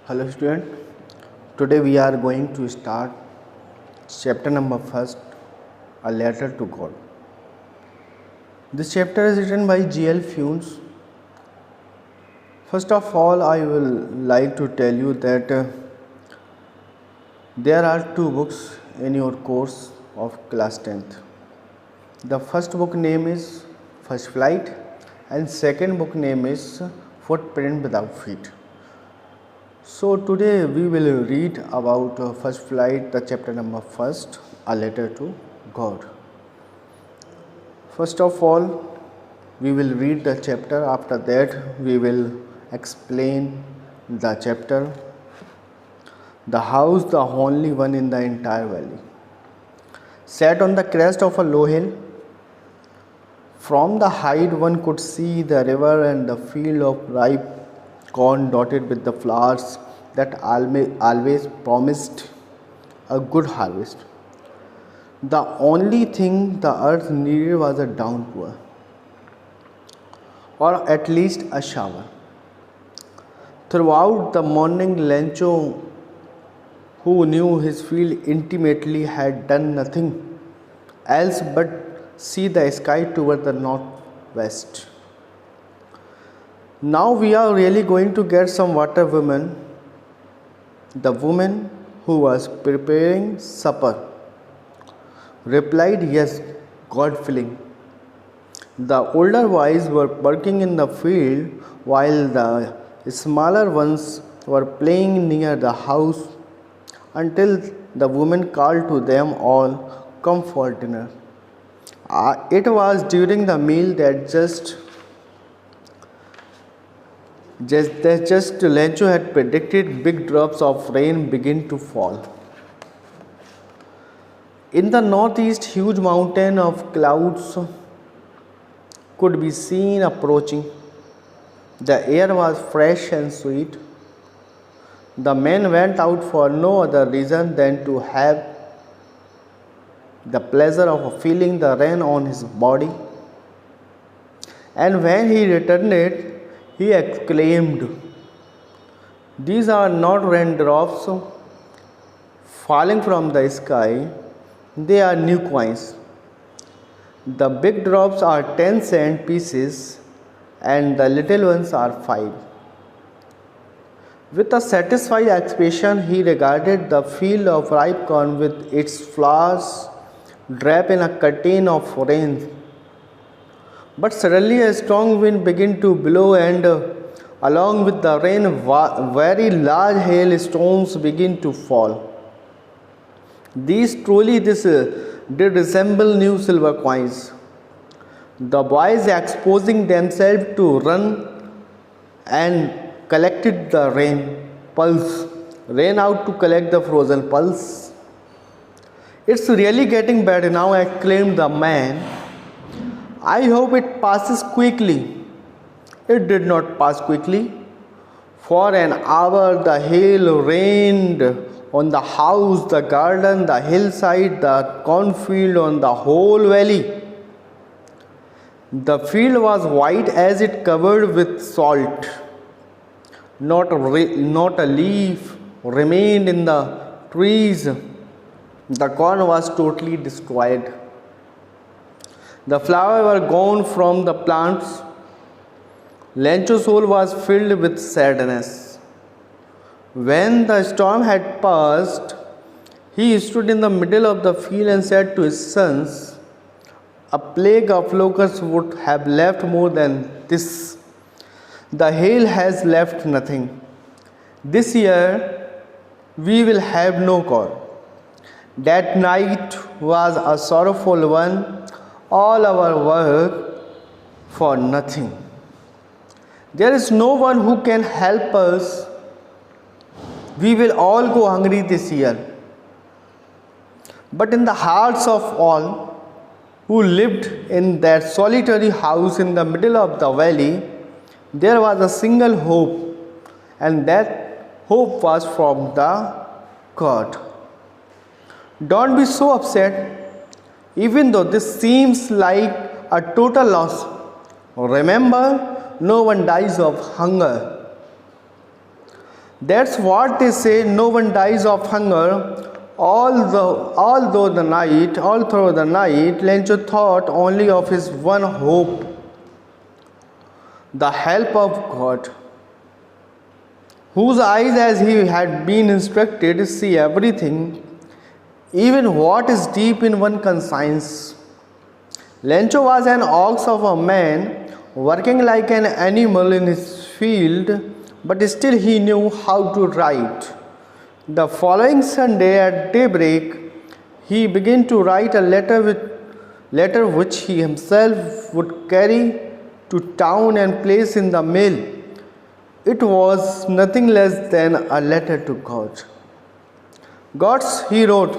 Hello student, today we are going to start chapter number first, a letter to God. This chapter is written by G.L. Funes. First of all, I will like to tell you that there are two books in your course of class 10th. The first book name is First Flight and second book name is Footprint Without Feet. So today we will read about First Flight, the chapter number first, a letter to God. First of all, we will read the chapter. After that, we will explain the chapter. The house, the only one in the entire valley, sat on the crest of a low hill. From the height, one could see the river and the field of ripe corn dotted with the flowers that always promised a good harvest. The only thing the earth needed was a downpour, or at least a shower. Throughout the morning, Lencho, who knew his field intimately, had done nothing else but see the sky toward the northwest. Now we are really going to get some water, woman. The woman who was preparing supper replied, yes, God willing. The older boys were working in the field while the smaller ones were playing near the house until the woman called to them all, come for dinner. It was during the meal that just Lencho had predicted big drops of rain begin to fall. In the northeast, huge mountain of clouds could be seen approaching. The air was fresh and sweet. The man went out for no other reason than to have the pleasure of feeling the rain on his body. And when he returned, he exclaimed, these are not raindrops falling from the sky, they are new coins. The big drops are 10-cent pieces and the little ones are 5. With a satisfied expression, he regarded the field of ripe corn with its flowers draped in a curtain of rain. But suddenly a strong wind began to blow, and along with the rain, very large hailstones began to fall. These did resemble new silver coins. The boys, exposing themselves to run and collected the ran out to collect the frozen pulse. It's really getting bad now, exclaimed the man. I hope it passes quickly. It did not pass quickly. For an hour the hail rained on the house, the garden, the hillside, the cornfield, on the whole valley. The field was white as it covered with salt. Not a leaf remained in the trees. The corn was totally destroyed. The flowers were gone from the plants. Lencho's soul was filled with sadness. When the storm had passed, he stood in the middle of the field and said to his sons, a plague of locusts would have left more than this. The hail has left nothing. This year we will have no corn. That night was a sorrowful one. All our work for nothing. There is no one who can help us. We will all go hungry this year. But in the hearts of all who lived in that solitary house in the middle of the valley, there was a single hope, and that hope was from the God. Don't be so upset. Even though this seems like a total loss, remember, no one dies of hunger. That's what they say, no one dies of hunger. All through the night, Lencho thought only of his one hope, the help of God, whose eyes, as he had been instructed, see everything, even what is deep in one conscience. Lencho was an ox of a man, working like an animal in his field, but still he knew how to write. The following Sunday at daybreak, he began to write a letter which he himself would carry to town and place in the mail. It was nothing less than a letter to God. Gods, he wrote,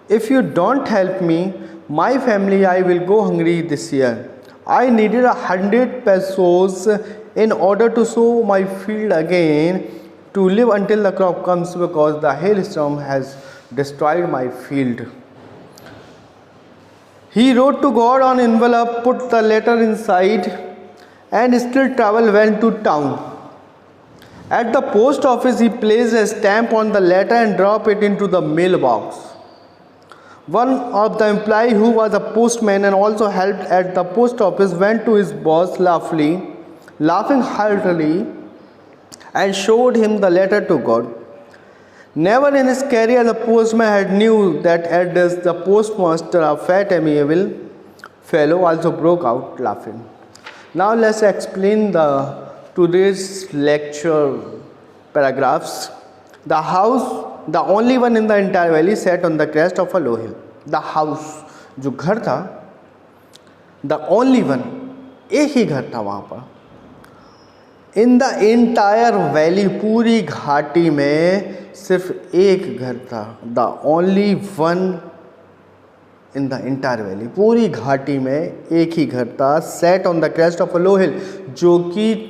if you don't help me, my family, I will go hungry this year. I needed 100 pesos in order to sow my field again, to live until the crop comes, because the hailstorm has destroyed my field. He wrote to God on envelope, put the letter inside, and still travel went to town. At the post office, he placed a stamp on the letter and dropped it into the mailbox. One of the employees, who was a postman and also helped at the post office, went to his boss laughing heartily, and showed him the letter to God. Never in his career the postman had knew that address. The postmaster, a fat amiable fellow, also broke out laughing. Now let's explain today's lecture paragraphs. The house, the only one in the entire valley, sat on the crest of a low hill. The house, जो घर था, the only one, एक ही घर था वहाँ पर. इन the entire valley, पूरी घाटी में सिर्फ एक घर था. The only one in the entire valley, पूरी घाटी में एक ही घर था. Set on the crest of a low hill, जो कि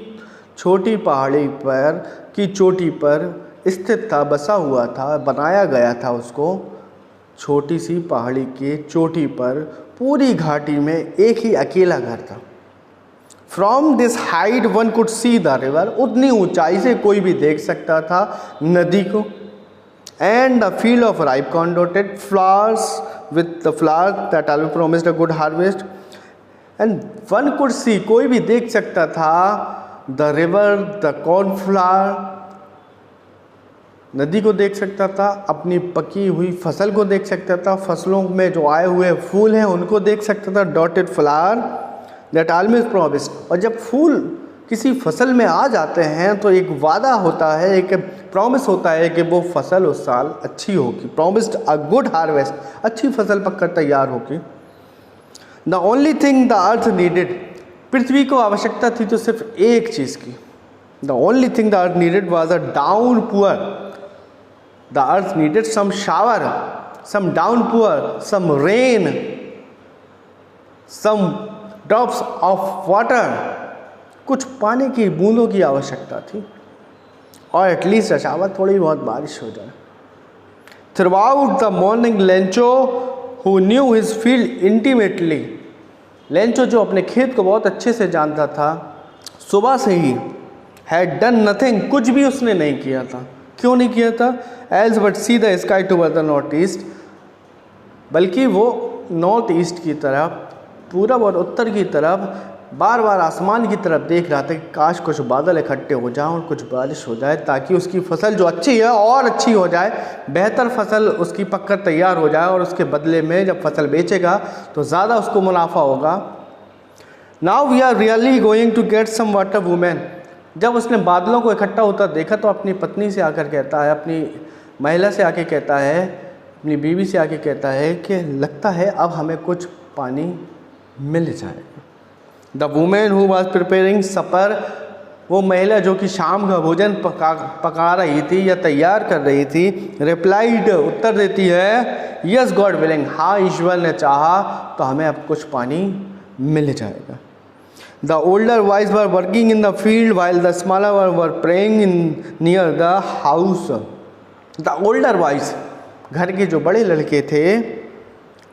छोटी पहाड़ी पर की चोटी पर स्थित था, बसा हुआ था, बनाया गया था उसको. छोटी सी पहाड़ी के चोटी पर पूरी घाटी में एक ही अकेला घर था. From this height one could see the river, उतनी ऊंचाई से कोई भी देख सकता था नदी को. And the field of ripe corn dotted flowers with the flower that all promised a good harvest. And one could see, कोई भी देख सकता था, the river, the corn flour, नदी को देख सकता था, अपनी पकी हुई फसल को देख सकता था, फसलों में जो आए हुए फूल हैं उनको देख सकता था. Dotted flower that always promised, और जब फूल किसी फसल में आ जाते हैं तो एक वादा होता है, एक प्रॉमिस होता है कि वो फसल उस साल अच्छी होगी. प्रॉमिस्ड अ गुड हार्वेस्ट, अच्छी फसल पककर तैयार होगी. The only thing the earth needed, पृथ्वी को आवश्यकता थी तो सिर्फ एक चीज़ की. The only thing the earth needed was a downpour. The earth needed some shower, some downpour, some rain, some drops of water, कुछ पानी की बूंदों की आवश्यकता थी, और एटलीस्ट अशावर, थोड़ी बहुत बारिश हो जाए. Through out the morning Lencho, who knew his field intimately, Lencho जो अपने खेत को बहुत अच्छे से जानता था, सुबह से ही हैड डन नथिंग, कुछ भी उसने नहीं किया था. क्यों नहीं किया था? Else but see the sky toward the north east, बल्कि वो नॉर्थ ईस्ट की तरफ, पूरब और उत्तर की तरफ, बार बार आसमान की तरफ देख रहा था कि काश कुछ बादल इकट्ठे हो जाएं और कुछ बारिश हो जाए, ताकि उसकी फसल जो अच्छी है और अच्छी हो जाए, बेहतर फसल उसकी पककर तैयार हो जाए, और उसके बदले में जब फसल बेचेगा तो ज़्यादा उसको मुनाफा होगा. Now we are really going to get some water women. जब उसने बादलों को इकट्ठा होता देखा तो अपनी पत्नी से आकर कहता है, अपनी महिला से आके कहता है, अपनी बीवी से आके कहता है कि लगता है अब हमें कुछ पानी मिल जाएगा. The women who was preparing supper, वो महिला जो कि शाम का भोजन पका रही थी या तैयार कर रही थी, रिप्लाइड, उत्तर देती है, यस गॉड विलिंग, हाँ ईश्वर ने चाहा तो हमें अब कुछ पानी मिल जाएगा. The older boys were working in the field while the smaller were praying in near the house. The older boys, घर के जो बड़े लड़के थे,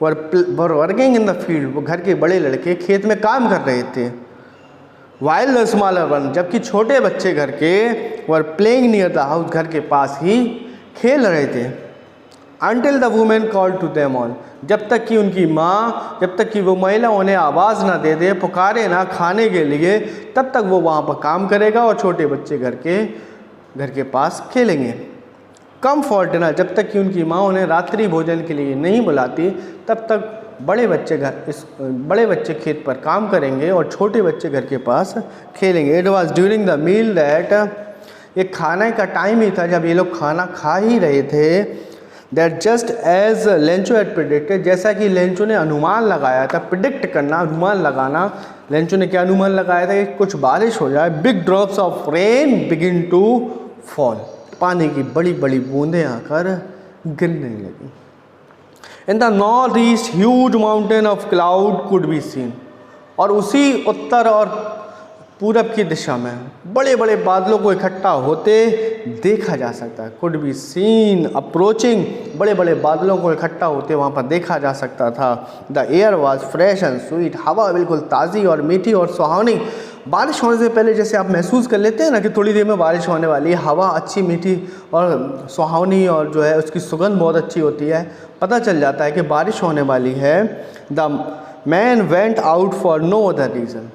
were working in the field, वो घर के बड़े लड़के खेत में काम कर रहे थे. वाइल द स्मॉलर वन, जबकि छोटे बच्चे घर के were playing near the house, घर के पास ही खेल रहे थे। Until the women call to them all, जब तक कि उनकी माँ, जब तक कि वो महिला उन्हें आवाज़ ना दे दे, पुकारे ना खाने के लिए, तब तक वो वहाँ पर काम करेगा और छोटे बच्चे घर के पास खेलेंगे। कम फॉर डिनर, जब तक कि उनकी माँ उन्हें रात्रि भोजन के लिए नहीं बुलाती, तब तक बड़े बच्चे खेत पर काम करेंगे और छोटे बच्चे घर के पास खेलेंगे। It was during the meal that, ये खाने का टाइम ही था जब ये लोग खाना खा ही रहे थे। That just as Lencho had predicted, जैसा कि लेंचो ने अनुमान लगाया था। प्रिडिक्ट करना, अनुमान लगाना। लेंचो ने क्या अनुमान लगाया था कि कुछ बारिश हो जाए। Big drops of rain begin to fall, पानी की बड़ी बड़ी बूंदें आकर गिरने लगी। In the north east huge mountain of cloud could be seen, और उसी उत्तर और पूरब की दिशा में बड़े बड़े बादलों को इकट्ठा होते देखा जा सकता है। कुड बी सीन अप्रोचिंग, बड़े बड़े बादलों को इकट्ठा होते वहाँ पर देखा जा सकता था। The air was fresh and sweet, हवा बिल्कुल ताज़ी और मीठी और सुहावनी। बारिश होने से पहले जैसे आप महसूस कर लेते हैं ना कि थोड़ी देर में बारिश होने वाली है, हवा अच्छी मीठी और सुहावनी और जो है उसकी सुगंध बहुत अच्छी होती है, पता चल जाता है कि बारिश होने वाली है। The man went out for no other reason,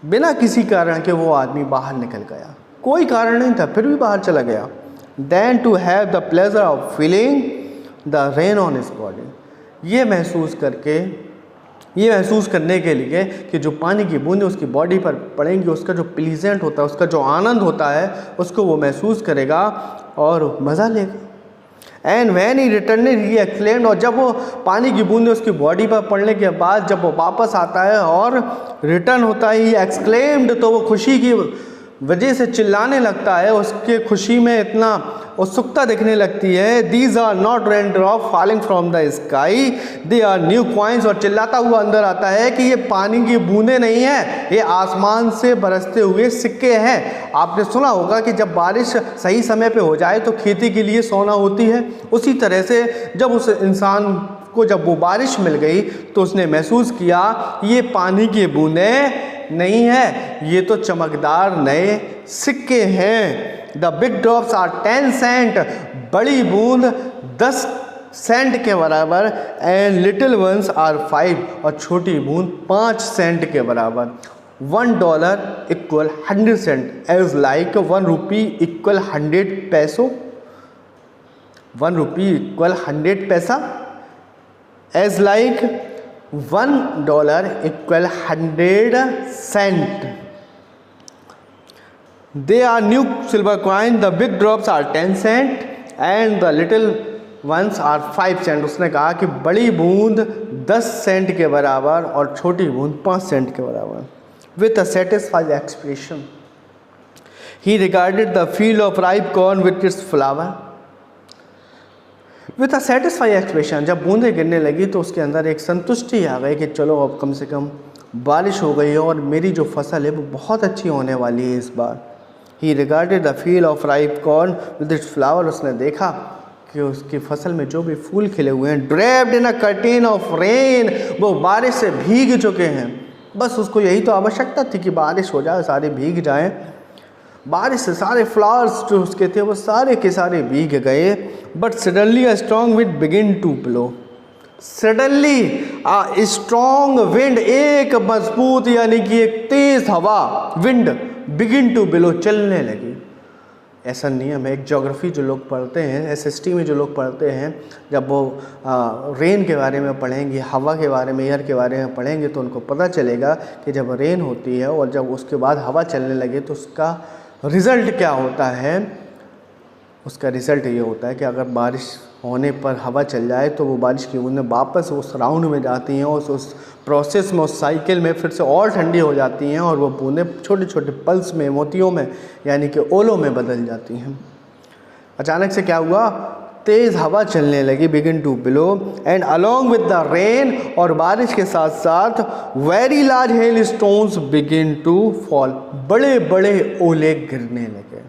बिना किसी कारण के वो आदमी बाहर निकल गया, कोई कारण नहीं था फिर भी बाहर चला गया। Then to have the pleasure of feeling the rain on his body, ये महसूस करने के लिए कि जो पानी की बूंदें उसकी बॉडी पर पड़ेंगी, उसका जो प्लीजेंट होता है, उसका जो आनंद होता है, उसको वो महसूस करेगा और मज़ा लेगा। And when he return he explained, और जब वो पानी की बूंदें उसकी बॉडी पर पड़ने के बाद जब वो वापस आता है और रिटर्न होता है, ही एक्सक्लेम्ड, तो वो खुशी की वजह से चिल्लाने लगता है, उसके खुशी में इतना उत्सुकता दिखने लगती है। These are not rain drop falling from the sky, they are new coins, और चिल्लाता हुआ अंदर आता है कि ये पानी की बूंदें नहीं है, ये आसमान से बरसते हुए सिक्के हैं। आपने सुना होगा कि जब बारिश सही समय पे हो जाए तो खेती के लिए सोना होती है, उसी तरह से जब उस इंसान को जब वो बारिश मिल गई तो उसने महसूस किया ये पानी की बूंदें नहीं है, ये तो चमकदार नए सिक्के हैं। The big drops are 10 cent, बड़ी बूंद 10 सेंट के बराबर। एंड लिटिल वंस आर 5, और छोटी बूंद 5 सेंट के बराबर। $1 इक्वल 100 सेंट, एज लाइक 1 रुपी इक्वल 100 पैसों, 1 रुपी इक्वल 100 पैसा, as like $1 equal 100 cent. They are new silver coin. The big drops are 10 cent and the little ones are 5 cent. उसने कहा कि बड़ी बूंद 10 सेंट के बराबर और छोटी बूंद 5 सेंट के बराबर। With a satisfied expression, he regarded the field of ripe corn with its flower. With a satisfy expression, जब बूंदें गिरने लगी तो उसके अंदर एक संतुष्टि आ गई कि चलो अब कम से कम बारिश हो गई है और मेरी जो फसल है वो बहुत अच्छी होने वाली है इस बार। He regarded the field of ripe corn with its flower, उसने देखा कि उसकी फसल में जो भी फूल खिले हुए हैं, draped in a curtain of rain, वो बारिश से भीग चुके हैं। बस उसको यही तो आवश्यकता थी कि बारिश हो जाए, सारे भीग जाएं। बारिश से सारे फ्लावर्स जो उसके थे वो सारे के सारे भीग गए। But suddenly a strong wind begin to blow, suddenly a strong wind, एक मजबूत यानी कि एक तेज हवा, विंड बिगिन टू ब्लो, चलने लगी। ऐसा नियम है, एक ज्योग्राफी जो लोग पढ़ते हैं, एसएसटी में जो लोग पढ़ते हैं, जब वो रेन के बारे में पढ़ेंगे, हवा के बारे में, एयर के बारे में पढ़ेंगे तो उनको पता चलेगा कि जब रेन होती है और जब उसके बाद हवा चलने लगे तो उसका रिज़ल्ट क्या होता है। उसका रिज़ल्ट ये होता है कि अगर बारिश होने पर हवा चल जाए तो वो बारिश की बूंदें वापस उस राउंड में जाती हैं, उस प्रोसेस में, उस साइकिल में फिर से और ठंडी हो जाती हैं और वो बूंदें छोटे छोटे पल्स में, मोतियों में यानी कि ओलों में बदल जाती हैं। अचानक से क्या हुआ, तेज़ हवा चलने लगी, begin to blow, and along with the rain, और बारिश के साथ साथ very large hail stones begin to fall, बड़े बड़े ओले गिरने लगे।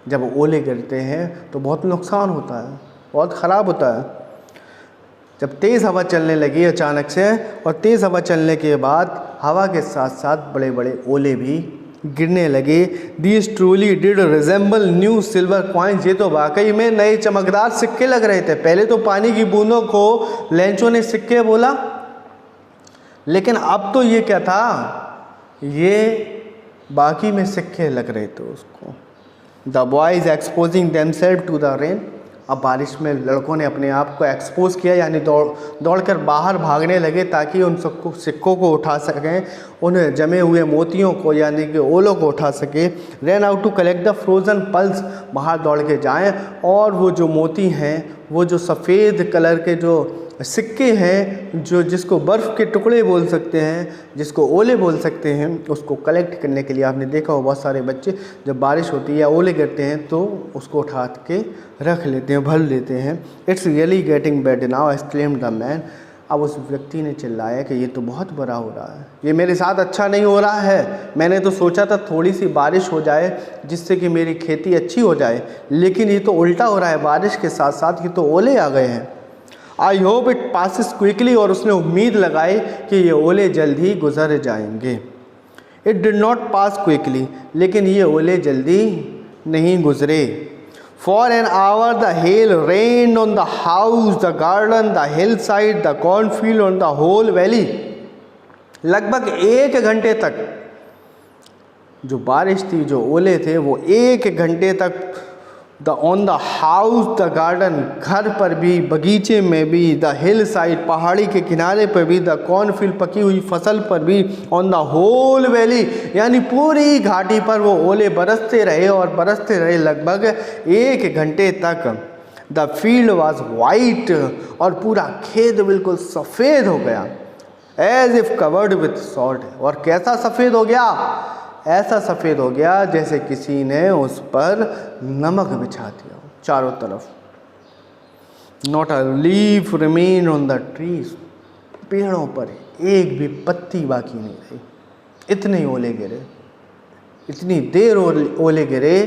जब ओले गिरते हैं तो बहुत नुकसान होता है, बहुत ख़राब होता है। जब तेज़ हवा चलने लगी अचानक से, और तेज़ हवा चलने के बाद हवा के साथ साथ बड़े बड़े ओले भी गिरने लगे। These truly did resemble new silver coins, ये तो वाकई में नए चमकदार सिक्के लग रहे थे। पहले तो पानी की बूंदों को लेंचो ने सिक्के बोला, लेकिन अब तो ये क्या था, ये बाकी में सिक्के लग रहे थे उसको। The boys exposing themselves to the rain, अब बारिश में लड़कों ने अपने आप को एक्सपोज किया, यानी दौड़कर बाहर भागने लगे ताकि उन सबको सिक्कों को उठा सकें, उन जमे हुए मोतियों को यानी कि ओलों को उठा सके। Run out to collect the frozen pearls, बाहर दौड़ के जाएं और वो जो मोती हैं, वो जो सफ़ेद कलर के जो सिक्के हैं, जो जिसको बर्फ़ के टुकड़े बोल सकते हैं, जिसको ओले बोल सकते हैं, उसको कलेक्ट करने के लिए आपने देखा हो बहुत सारे बच्चे जब बारिश होती है या ओले गिरते हैं तो उसको उठा के रख लेते हैं, भर लेते हैं। It's really getting bad now exclaimed the man, अब उस व्यक्ति ने चिल्लाया कि ये तो बहुत बुरा हो रहा है, ये मेरे साथ अच्छा नहीं हो रहा है। मैंने तो सोचा था थोड़ी सी बारिश हो जाए जिससे कि मेरी खेती अच्छी हो जाए, लेकिन ये तो उल्टा हो रहा है, बारिश के साथ साथ ये तो ओले आ गए हैं। I hope it passes quickly, और उसने उम्मीद लगाई कि ये ओले जल्द ही गुजर जाएंगे। It did not pass quickly, लेकिन ये ओले जल्दी नहीं गुजरे। For an hour the hail rained on the house, the garden, the hill side, the cornfield, on the whole valley. लगभग 1 घंटे तक जो बारिश थी, जो ओले थे, वो 1 घंटे तक on the house, the garden, घर पर भी, बगीचे में भी, द हिल साइड, पहाड़ी के किनारे पर भी, द कॉर्नफील्ड, पकी हुई फसल पर भी, ऑन द होल वैली, यानी पूरी घाटी पर वो ओले बरसते रहे और बरसते रहे लगभग 1 घंटे तक। द फील्ड वॉज वाइट, और पूरा खेत बिल्कुल सफ़ेद हो गया। As if covered with salt, और कैसा सफ़ेद हो गया, ऐसा सफ़ेद हो गया जैसे किसी ने उस पर नमक बिछा दिया हो चारों तरफ। Not a leaf remain on the trees, पेड़ों पर एक भी पत्ती बाकी नहीं रही। इतने ओले गिरे, इतनी देर ओले गिरे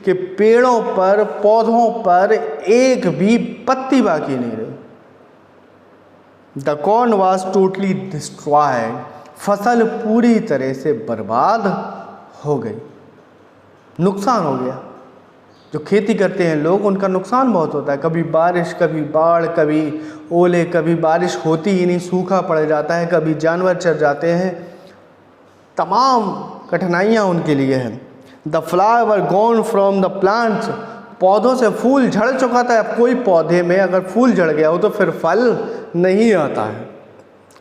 कि पेड़ों पर, पौधों पर एक भी पत्ती बाकी नहीं रही। The corn was totally destroyed, फसल पूरी तरह से बर्बाद हो गई, नुकसान हो गया। जो खेती करते हैं लोग, उनका नुकसान बहुत होता है, कभी बारिश, कभी बाढ़, कभी ओले, कभी बारिश होती ही नहीं, सूखा पड़ जाता है, कभी जानवर चर जाते हैं, तमाम कठिनाइयाँ उनके लिए हैं। The flower gone from the plants, पौधों से फूल झड़ चुका था। अब कोई पौधे में अगर फूल झड़ गया हो तो फिर फल नहीं आता है।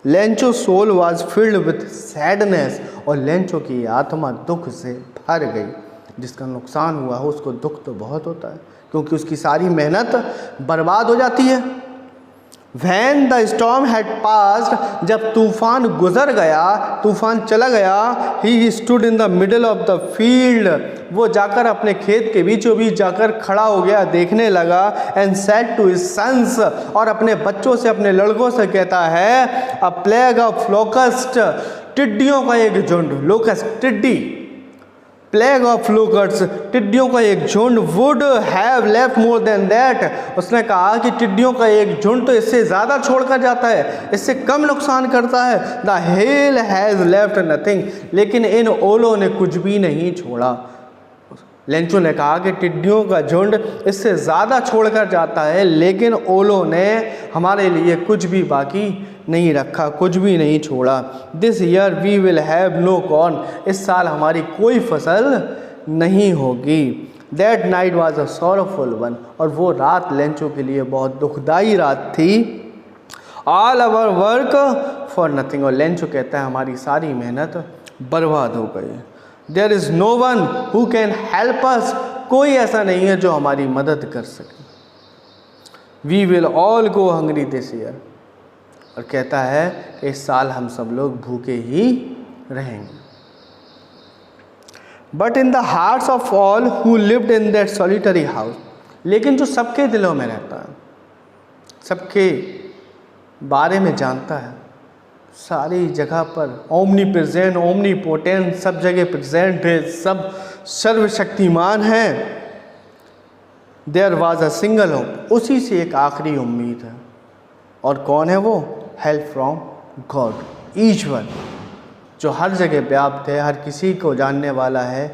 Lencho soul was filled with sadness, और लेंचो की आत्मा दुख से भर गई। जिसका नुकसान हुआ हो उसको दुख तो बहुत होता है, क्योंकि उसकी सारी मेहनत बर्बाद हो जाती है। When the storm had passed, जब तूफान गुजर गया, तूफान चला गया, he stood in the middle of the field, वो जाकर अपने खेत के बीचों बीच जाकर खड़ा हो गया, देखने लगा। and said to his sons, और अपने बच्चों से, अपने लड़कों से कहता है, a plague of locust, टिड्डियों का एक झुंड, लोकस्ट टिड्डी, प्लेग ऑफ लोकट्स, टिड्डियों का एक झुंड, would have left more than that, उसने कहा कि टिड्डियों का एक झुंड तो इससे ज़्यादा छोड़कर जाता है, इससे कम नुकसान करता है। The hell has left nothing, लेकिन इन ओलों ने कुछ भी नहीं छोड़ा। लेंचो ने कहा कि टिड्डियों का झुंड इससे ज़्यादा छोड़कर जाता है, लेकिन ओलों ने हमारे लिए कुछ भी बाकी नहीं रखा, कुछ भी नहीं छोड़ा। This year we will have no corn, इस साल हमारी कोई फसल नहीं होगी। That night was a sorrowful one, और वो रात लेंचो के लिए बहुत दुखदाई रात थी। All our work for nothing, और लेंचो कहता है हमारी सारी मेहनत बर्बाद हो गई। There is no one who can help us, कोई ऐसा नहीं है जो हमारी मदद कर सके। We will all go hungry this year, और कहता है कि इस साल हम सब लोग भूखे ही रहेंगे। But in the hearts of all who lived in that solitary house, लेकिन जो सबके दिलों में रहता है, सबके बारे में जानता है, सारी जगह पर ओमनी प्रेजेंट, ओमनी पोटेंट, सब जगह प्रेजेंट है, सब सर्वशक्तिमान है। There was a single hope, उसी से एक आखिरी उम्मीद है, और कौन है वो? हेल्प फ्रॉम गॉड, ईश्वर, जो हर जगह व्याप्त है, हर किसी को जानने वाला है।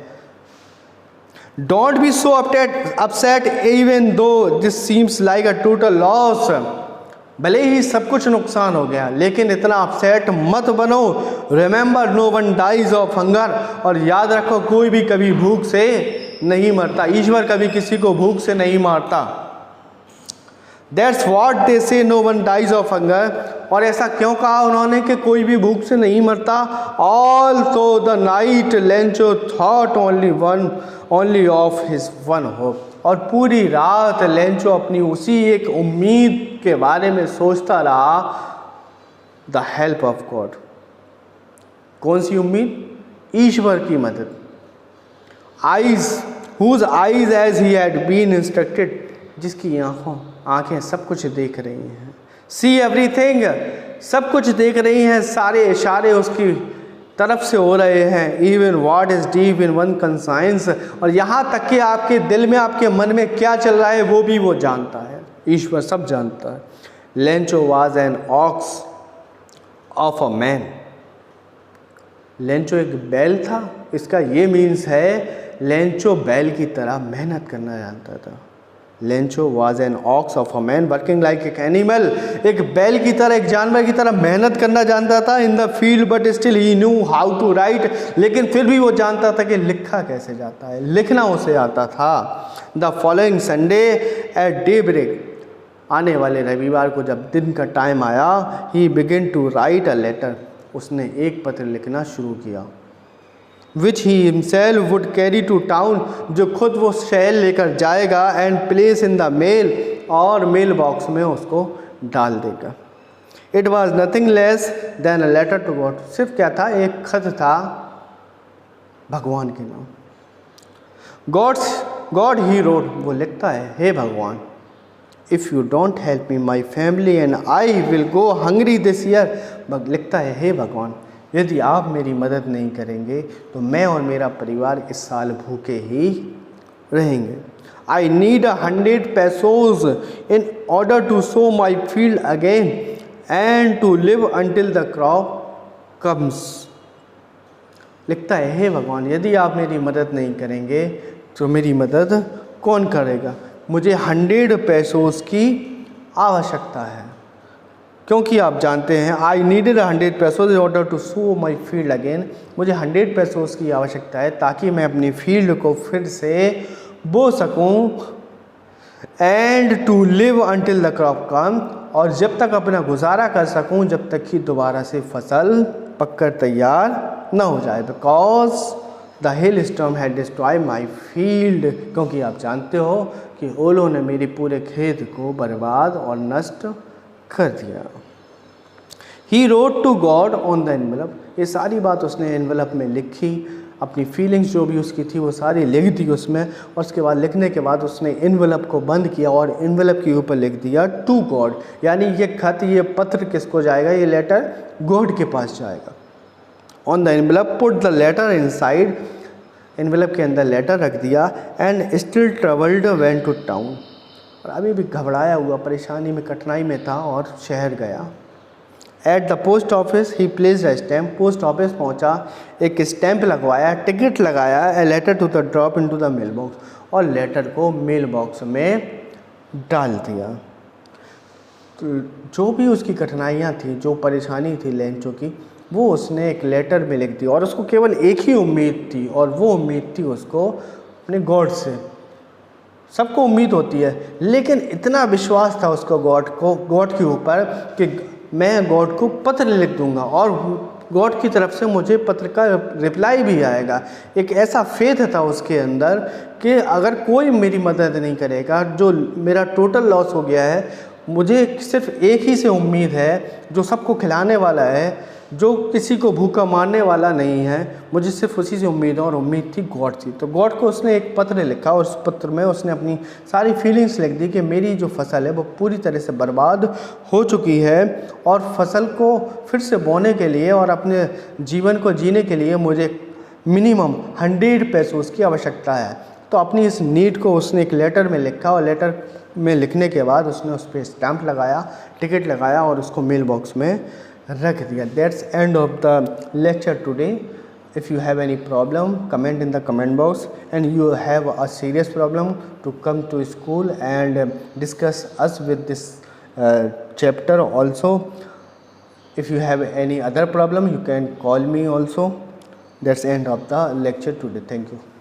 Don't be so upset even though this seems like a total loss. भले ही सब कुछ नुकसान हो गया, लेकिन इतना अपसेट मत बनो। Remember no one dies of hunger, और याद रखो कोई भी कभी भूख से नहीं मरता। ईश्वर कभी किसी को भूख से नहीं मारता। That's what they say no one dies of hunger. और ऐसा क्यों कहा उन्होंने कि कोई भी भूख से नहीं मरता? ऑल तो the night Lencho thought only of his one hope. और पूरी रात लेंचो अपनी उसी एक उम्मीद के बारे में सोचता रहा, द हेल्प ऑफ गॉड। कौन सी उम्मीद? ईश्वर की मदद। Eyes whose eyes as he had been instructed, जिसकी आंखें सब कुछ देख रही हैं। सी एवरीथिंग, सब कुछ देख रही हैं, सारे इशारे उसकी तरफ से हो रहे हैं। Even what is deep in one conscience, और यहाँ तक कि आपके दिल में, आपके मन में क्या चल रहा है वो भी वो जानता है। ईश्वर सब जानता है। Lencho was an ox of a man. Lencho एक बैल था। इसका ये मीन्स है लेंचो बैल की तरह मेहनत करना जानता था। Lencho was an ox of a man working like एक एनिमल। एक बैल की तरह, एक जानवर की तरह मेहनत करना जानता था in the field, but still he knew how to write. लेकिन फिर भी वो जानता था कि लिखा कैसे जाता है, लिखना उसे आता था। The following Sunday at daybreak, आने वाले रविवार को जब दिन का टाइम आया, he begin to write a letter, उसने एक पत्र लिखना शुरू किया। Which he himself would carry to town, जो खुद वो शहर लेकर जाएगा, and place in the mail, और मेल बॉक्स में उसको डाल देगा। It was nothing less than a letter to God. सिर्फ क्या था? एक खत था भगवान के नाम। गॉड ही रोड, वो लिखता है, हे भगवान, if you don't help me my family and I will go hungry this year. लिखता है, हे भगवान, यदि आप मेरी मदद नहीं करेंगे तो मैं और मेरा परिवार इस साल भूखे ही रहेंगे। I need 100 pesos in order to sow my field again and to live until the crop comes. लिखता है, हे भगवान, यदि आप मेरी मदद नहीं करेंगे तो मेरी मदद कौन करेगा? मुझे 100 pesos की आवश्यकता है, क्योंकि आप जानते हैं, I needed 100 pesos in order to sow my field again. मुझे 100 pesos की आवश्यकता है ताकि मैं अपनी फील्ड को फिर से बो सकूं, and to live until the crop come, और जब तक अपना गुजारा कर सकूं, जब तक कि दोबारा से फसल पककर तैयार न हो जाए। Because the hill storm had destroy my field, क्योंकि आप जानते हो कि ओलों ने मेरे पूरे खेत को बर्बाद और नष्ट कर दिया। He wrote to God on the envelope, ये सारी बात उसने एनवेलप में लिखी। अपनी फीलिंग्स जो भी उसकी थी वो सारी लिख दी उसमें, और उसके बाद लिखने के बाद उसने एनवेलप को बंद किया और एनवेलप के ऊपर लिख दिया टू गॉड, यानी ये खत, ये पत्र किसको जाएगा? ये लेटर गॉड के पास जाएगा। On the envelope put the letter inside, envelope के अंदर लेटर रख दिया। And still travelled went to town, और अभी भी घबराया हुआ, परेशानी में, कठिनाई में था और शहर गया। At the post office he placed a stamp, post office पहुंचा, एक स्टैम्प लगवाया, टिकट लगाया, a letter to the drop into the mail box, और लेटर को मेल बॉक्स में डाल दिया। तो जो भी उसकी कठिनाइयाँ थी, जो परेशानी थी लेंचो की, वो उसने एक लेटर में लिख दी। और उसको केवल एक ही उम्मीद थी, और वो उम्मीद थी उसको अपने गॉड से। सबको उम्मीद होती है, लेकिन इतना विश्वास था उसको गॉड के ऊपर कि मैं गॉड को पत्र लिख दूंगा और गॉड की तरफ से मुझे पत्र का रिप्लाई भी आएगा। एक ऐसा फेथ था उसके अंदर कि अगर कोई मेरी मदद नहीं करेगा, जो मेरा टोटल लॉस हो गया है, मुझे सिर्फ एक ही से उम्मीद है, जो सबको खिलाने वाला है, जो किसी को भूखा मारने वाला नहीं है, मुझे सिर्फ उसी से उम्मीद है, और उम्मीद थी गॉड से। तो गॉड को उसने एक पत्र लिखा, और उस पत्र में उसने अपनी सारी फीलिंग्स लिख दी कि मेरी जो फसल है वो पूरी तरह से बर्बाद हो चुकी है, और फसल को फिर से बोने के लिए और अपने जीवन को जीने के लिए मुझे मिनिमम 100 pesos की आवश्यकता है। तो अपनी इस नीड को उसने एक लेटर में लिखा, और लेटर में लिखने के बाद उसने उस पर स्टैम्प लगाया, टिकट लगाया, और उसको मेल बॉक्स में रख दिया. That's end of the lecture today. If you have any problem, comment in the comment box, and you have a serious problem to come to school and discuss us with this chapter also. If you have any other problem, you can call me also. That's end of the lecture today. Thank you.